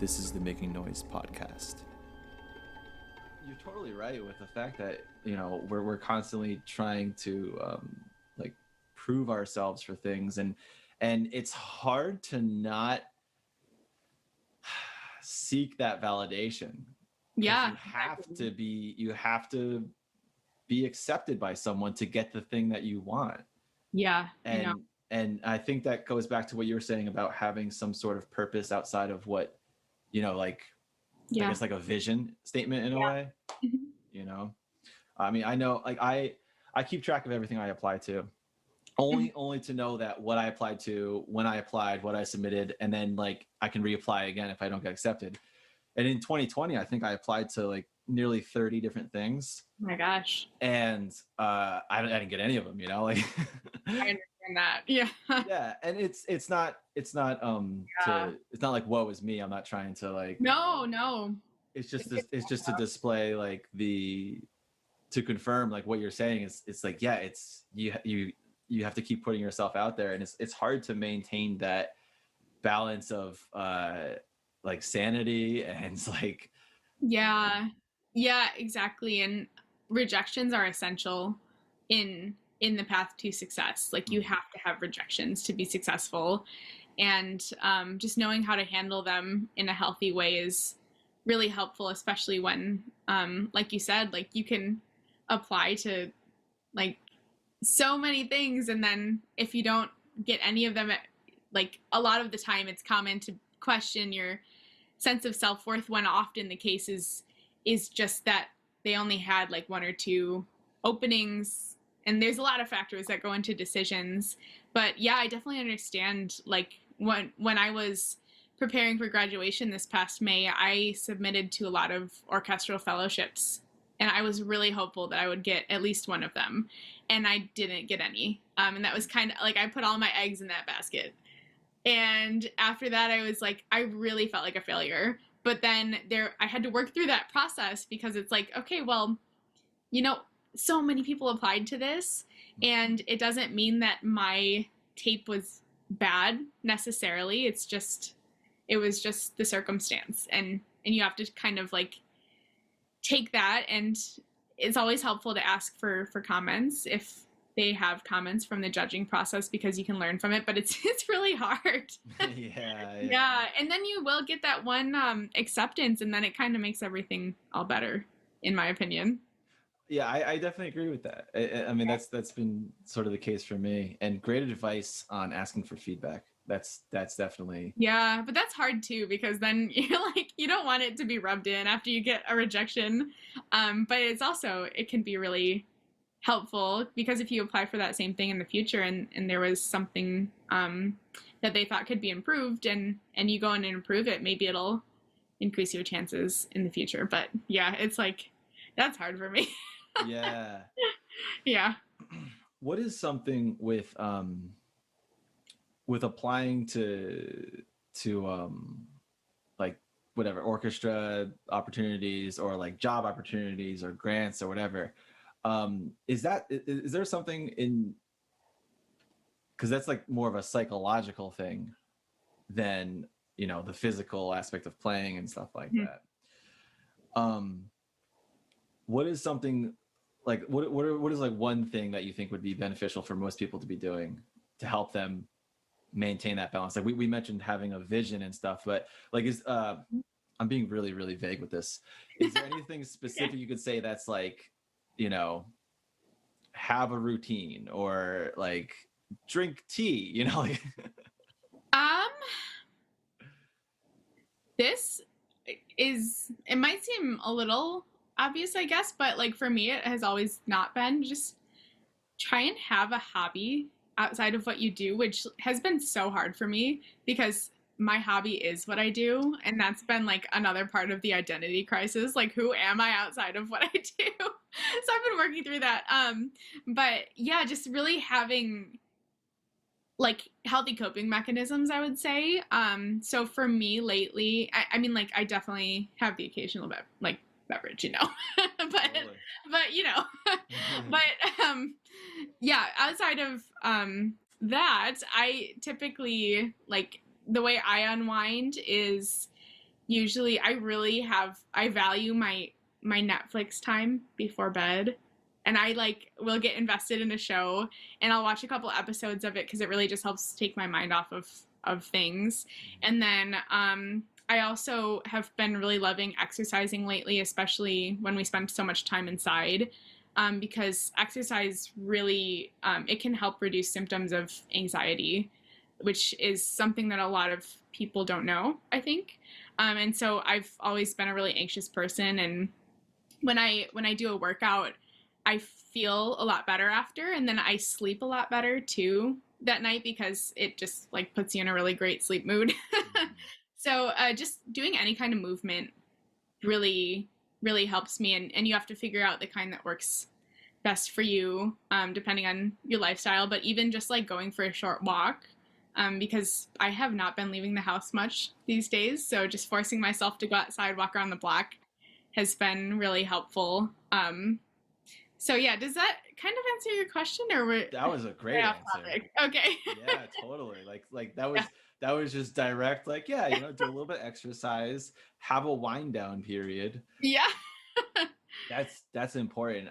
This is the Making Noise podcast. You're totally right with the fact that, you know, we're constantly trying to like prove ourselves for things, and it's hard to not seek that validation. Yeah. You have to be accepted by someone to get the thing that you want. Yeah. And I think that goes back to what you were saying about having some sort of purpose outside of what, you know, like, I guess like a vision statement in a way, you know? I mean, I know, like, I keep track of everything I apply to, only to know that what I applied to, when I applied, what I submitted, and then like I can reapply again if I don't get accepted. And in 2020, I think I applied to like nearly 30 different things. Oh my gosh. And I didn't get any of them, you know, like I understand that. Yeah. Yeah. And it's not like, woe is me. I'm not trying to like, no. It's just to display like to confirm like what you're saying is, it's like, yeah, it's you have to keep putting yourself out there, and it's hard to maintain that balance of like sanity and like yeah exactly. And rejections are essential in the path to success. Like, you have to have rejections to be successful, and just knowing how to handle them in a healthy way is really helpful, especially when like you said, like, you can apply to like so many things, and then if you don't get any of them, like, a lot of the time it's common to question your sense of self-worth, when often the case is just that they only had like one or two openings, and there's a lot of factors that go into decisions. But yeah, I definitely understand, like, when I was preparing for graduation this past May, I submitted to a lot of orchestral fellowships, and I was really hopeful that I would get at least one of them, and I didn't get any. And that was kind of like, I put all my eggs in that basket. And after that, I was like, I really felt like a failure. But then I had to work through that process, because it's like, okay, well, you know, so many people applied to this, and it doesn't mean that my tape was bad necessarily. It was just the circumstance, and you have to kind of like take that. And it's always helpful to ask for comments if they have comments from the judging process, because you can learn from it, but it's really hard. Yeah. And then you will get that one acceptance, and then it kind of makes everything all better, in my opinion. Yeah, I definitely agree with that. I mean, that's been sort of the case for me. And great advice on asking for feedback. That's definitely. Yeah, but that's hard too, because then you're like, you don't want it to be rubbed in after you get a rejection. But it's also, it can be really helpful, because if you apply for that same thing in the future, and there was something that they thought could be improved, and you go in and improve it, maybe it'll increase your chances in the future. But yeah, it's like, that's hard for me. Yeah. Yeah. What is something with applying to like whatever orchestra opportunities, or like job opportunities, or grants, or whatever, is there something in, because that's like more of a psychological thing than, you know, the physical aspect of playing and stuff like that. What is something like, what is like one thing that you think would be beneficial for most people to be doing to help them maintain that balance? Like we mentioned having a vision and stuff, but like, I'm being really, really vague with this. Is there anything specific you could say that's like, you know, have a routine, or like drink tea, you know? Like this it might seem a little obvious, I guess, but like for me, it has always not been. Just try and have a hobby outside of what you do, which has been so hard for me, because my hobby is what I do, and that's been like another part of the identity crisis. Like, who am I outside of what I do? So I've been working through that. But yeah, just really having like healthy coping mechanisms, I would say. So for me lately, I mean, like, I definitely have the occasional beverage, you know, but you know, but yeah, outside of that, I typically, like, the way I unwind is, usually I value my Netflix time before bed. And I like will get invested in a show and I'll watch a couple episodes of it because it really just helps take my mind off of things. And then I also have been really loving exercising lately, especially when we spend so much time inside, because exercise really it can help reduce symptoms of anxiety, which is something that a lot of people don't know, I think. And so I've always been a really anxious person, and when I do a workout, I feel a lot better after, and then I sleep a lot better too that night because it just like puts you in a really great sleep mood. So just doing any kind of movement really helps me, and you have to figure out the kind that works best for you depending on your lifestyle. But even just like going for a short walk, because I have not been leaving the house much these days, so just forcing myself to go outside, walk around the block has been really helpful. So yeah, does that kind of answer your question, or that was a great answer? Okay. Yeah, totally. Like that was just direct. Like, yeah, you know, do a little bit of exercise, have a wind down period. Yeah. That's important.